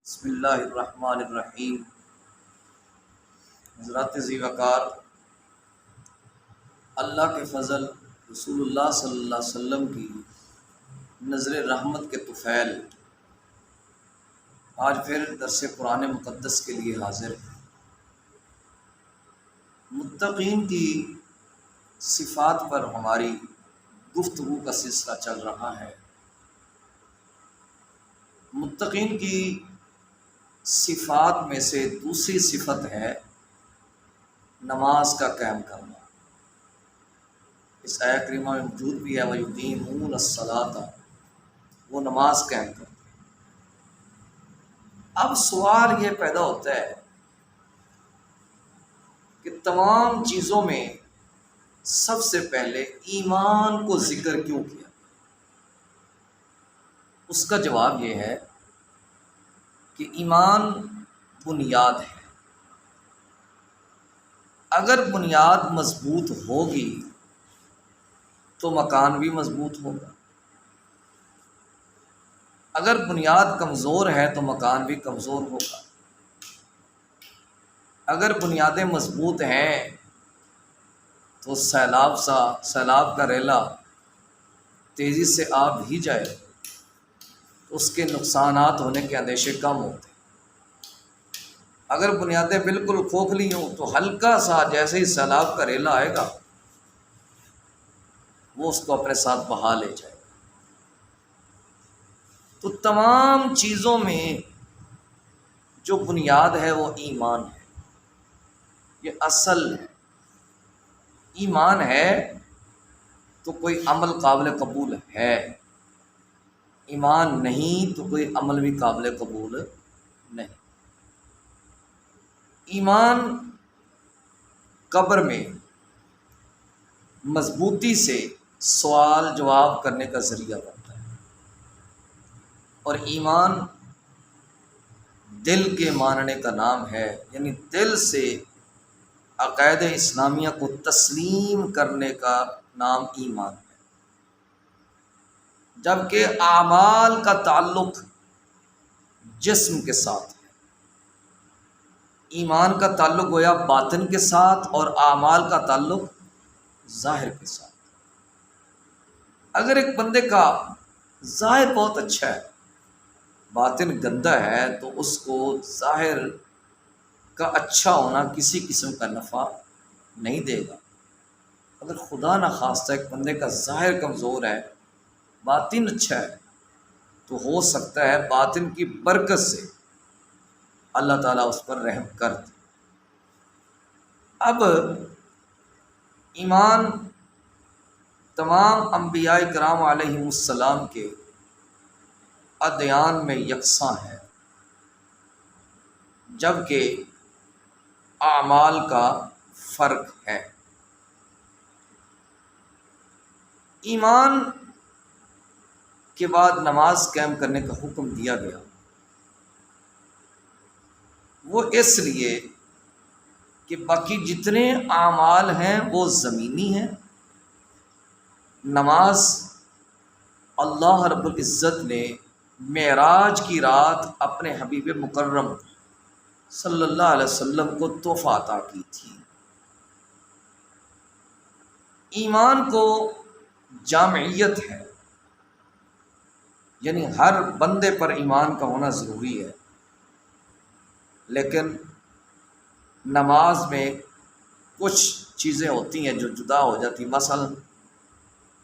بسم اللہ الرحمن الرحیم۔ حضرات ذی وقار، اللہ کے فضل، رسول اللہ صلی اللہ علیہ وسلم کی نظر رحمت کے طفیل آج پھر درس قرآن مقدس کے لیے حاضر ہیں۔ متقین کی صفات پر ہماری گفتگو کا سلسلہ چل رہا ہے۔ متقین کی صفات میں سے دوسری صفت ہے نماز کا قائم کرنا۔ اس آیہ کریمہ میں موجود بھی ہے وَيُقِيمُونَ الصَّلَاةَ، وہ نماز قائم کرتے ہیں۔ اب سوال یہ پیدا ہوتا ہے کہ تمام چیزوں میں سب سے پہلے ایمان کو ذکر کیوں کیا؟ اس کا جواب یہ ہے کہ ایمان بنیاد ہے۔ اگر بنیاد مضبوط ہوگی تو مکان بھی مضبوط ہوگا، اگر بنیاد کمزور ہے تو مکان بھی کمزور ہوگا۔ اگر بنیادیں مضبوط ہیں تو سیلاب کا ریلا تیزی سے آ بھی جائے تو اس کے نقصانات ہونے کے اندیشے کم ہوتے ہیں۔ اگر بنیادیں بالکل کھوکھلی ہوں تو ہلکا سا جیسے ہی سیلاب کا ریلا آئے گا وہ اس کو اپنے ساتھ بہا لے جائے گا۔ تو تمام چیزوں میں جو بنیاد ہے وہ ایمان ہے، یہ اصل ہے۔ ایمان ہے تو کوئی عمل قابل قبول ہے، ایمان نہیں تو کوئی عمل بھی قابل قبول نہیں۔ ایمان قبر میں مضبوطی سے سوال جواب کرنے کا ذریعہ بنتا ہے، اور ایمان دل کے ماننے کا نام ہے، یعنی دل سے عقائد اسلامیہ کو تسلیم کرنے کا نام ایمان ہے۔ جبکہ اعمال کا تعلق جسم کے ساتھ ہے، ایمان کا تعلق گویا باطن کے ساتھ اور اعمال کا تعلق ظاہر کے ساتھ۔ اگر ایک بندے کا ظاہر بہت اچھا ہے، باطن گندا ہے، تو اس کو ظاہر کا اچھا ہونا کسی قسم کا نفع نہیں دے گا۔ اگر خدا نخواستہ ایک بندے کا ظاہر کمزور ہے، باطن اچھا ہے، تو ہو سکتا ہے باطن کی برکت سے اللہ تعالیٰ اس پر رحم کر دے۔ اب ایمان تمام انبیاء کرام علیہم السلام کے ادیان میں یکساں ہے، جبکہ اعمال کا فرق ہے۔ ایمان کے بعد نماز قائم کرنے کا حکم دیا گیا، وہ اس لیے کہ باقی جتنے اعمال ہیں وہ زمینی ہیں، نماز اللہ رب العزت نے معراج کی رات اپنے حبیب مکرم صلی اللہ علیہ وسلم کو تحفہ عطا کی تھی۔ ایمان کو جامعیت ہے، یعنی ہر بندے پر ایمان کا ہونا ضروری ہے، لیکن نماز میں کچھ چیزیں ہوتی ہیں جو جدا ہو جاتی، مثلا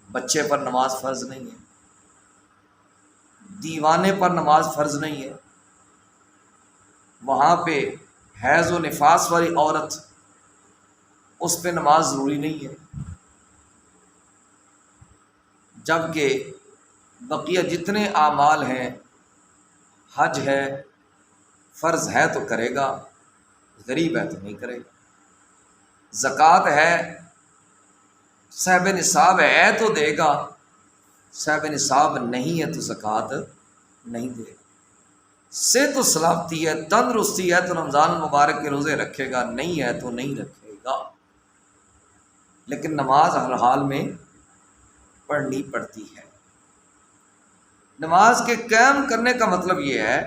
بچے پر نماز فرض نہیں ہے، دیوانے پر نماز فرض نہیں ہے، وہاں پہ حیض و نفاس والی عورت، اس پہ نماز ضروری نہیں ہے، جبکہ بقیہ جتنے اعمال ہیں، حج ہے فرض ہے تو کرے گا، غریب ہے تو نہیں کرے گا، زکوٰۃ ہے صاحب نصاب ہے تو دے گا، صاحب نصاب نہیں ہے تو زکوٰۃ نہیں دے گا۔ صحت و سلامتی ہے، تندرستی ہے تو رمضان المبارک کے روزے رکھے گا، نہیں ہے تو نہیں رکھے گا، لیکن نماز ہر حال میں پڑھنی پڑتی ہے۔ نماز کے قائم کرنے کا مطلب یہ ہے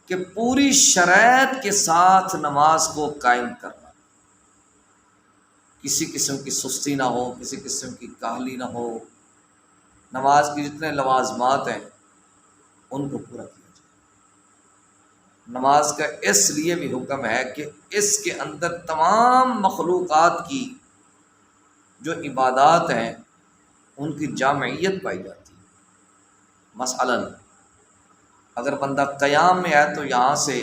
کہ پوری شرائط کے ساتھ نماز کو قائم کرنا، کسی قسم کی سستی نہ ہو، کسی قسم کی کاہلی نہ ہو، نماز کی جتنے لوازمات ہیں ان کو پورا کیا جائے۔ نماز کا اس لیے بھی حکم ہے کہ اس کے اندر تمام مخلوقات کی جو عبادات ہیں ان کی جامعیت پائی جاتی ہے۔ مثلاً اگر بندہ قیام میں ہے تو یہاں سے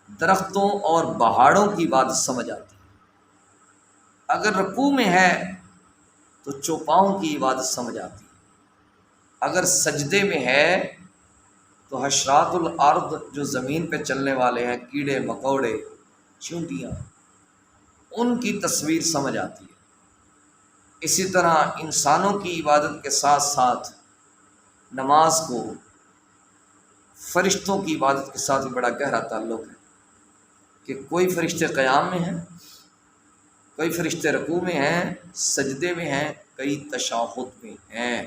درختوں اور پہاڑوں کی بات سمجھ آتی ہے، اگر رکوع میں ہے تو چوپاؤں کی عبادت سمجھ آتی ہے، اگر سجدے میں ہے تو حشرات الارض جو زمین پہ چلنے والے ہیں، کیڑے مکوڑے چیونٹیاں، ان کی تصویر سمجھ آتی ہے۔ اسی طرح انسانوں کی عبادت کے ساتھ ساتھ نماز کو فرشتوں کی عبادت کے ساتھ بھی بڑا گہرا تعلق ہے کہ کوئی فرشتے قیام میں ہیں، کئی فرشتے رکوع میں ہیں، سجدے میں ہیں، کئی تشہد میں ہیں۔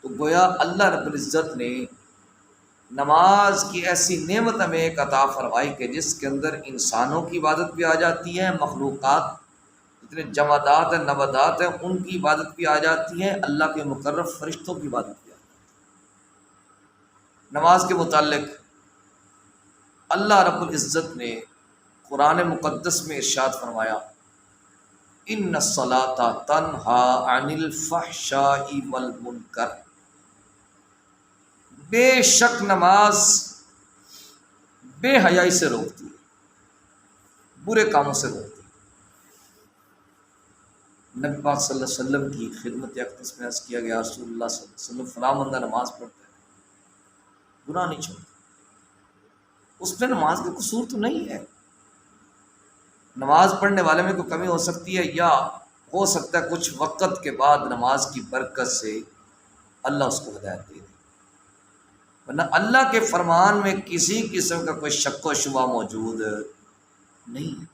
تو گویا اللہ رب العزت نے نماز کی ایسی نعمت ہمیں ایک عطا فرمائی کہ جس کے اندر انسانوں کی عبادت بھی آ جاتی ہے، مخلوقات جتنے جمادات ہیں، نباتات ہیں، ان کی عبادت بھی آ جاتی ہے، اللہ کے مقرب فرشتوں کی عبادت بھی آ جاتی ہے۔ نماز کے متعلق اللہ رب العزت نے قرآن مقدس میں ارشاد فرمایا، ان الصلاۃ تنہی عن الفحشاء والمنکر، بے شک نماز بے حیائی سے روکتی ہے، برے کاموں سے روکتی ہے۔ نبی پاک صلی اللہ علیہ وسلم کی خدمت اقدس میں عرض کیا گیا، رسول اللہ صلی اللہ علیہ وسلم فلاں بندہ نماز پڑھتا ہے، گناہ نہیں چھوڑتا، اس میں نماز کا قصور تو نہیں ہے، نماز پڑھنے والے میں کوئی کمی ہو سکتی ہے، یا ہو سکتا ہے کچھ وقت کے بعد نماز کی برکت سے اللہ اس کو ہدایت دے دے، ورنہ اللہ کے فرمان میں کسی قسم کا کوئی شک و شبہ موجود نہیں ہے۔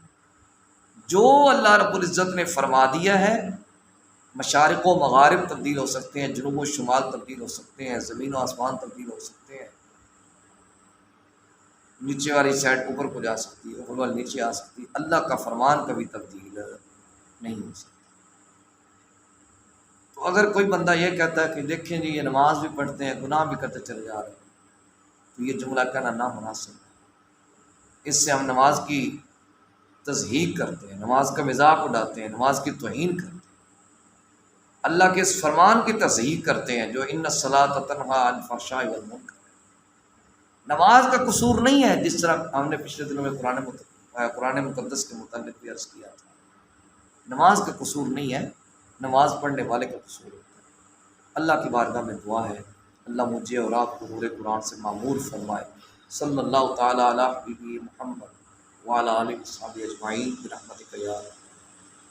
جو اللہ رب العزت نے فرما دیا ہے، مشارق و مغارب تبدیل ہو سکتے ہیں، جنوب و شمال تبدیل ہو سکتے ہیں، زمین و آسمان تبدیل ہو سکتے ہیں، نیچے والی سائڈ اوپر کو جا سکتی ہے، اوپر والی نیچے آ سکتی ہے، اللہ کا فرمان کبھی تبدیل نہیں ہو سکتا۔ تو اگر کوئی بندہ یہ کہتا ہے کہ دیکھیں جی یہ نماز بھی پڑھتے ہیں، گناہ بھی کرتے چلے جا رہے ہیں، تو یہ جملہ کہنا نامناسب ہے۔ اس سے ہم نماز کی تضحیق کرتے ہیں، نماز کا مذاق اڑاتے ہیں، نماز کی توہین کرتے ہیں، اللہ کے اس فرمان کی تضحیق کرتے ہیں جو ان الصلاۃ تنہی عن الفحشاء والمنکر۔ نماز کا قصور نہیں ہے، جس طرح ہم نے پچھلے دنوں میں قرآن مقدس کے متعلق بھی عرض کیا تھا، نماز کا قصور نہیں ہے، نماز پڑھنے والے کا قصور ہوتا ہے۔ اللہ کی بارگاہ میں دعا ہے اللہ مجھے اور آپ کو نور قرآن سے معمور فرمائے۔ صلی اللہ تعالیٰ علی حبیبہ محمد وعلی آلہ وصحبہ اجمعین برحمتک یا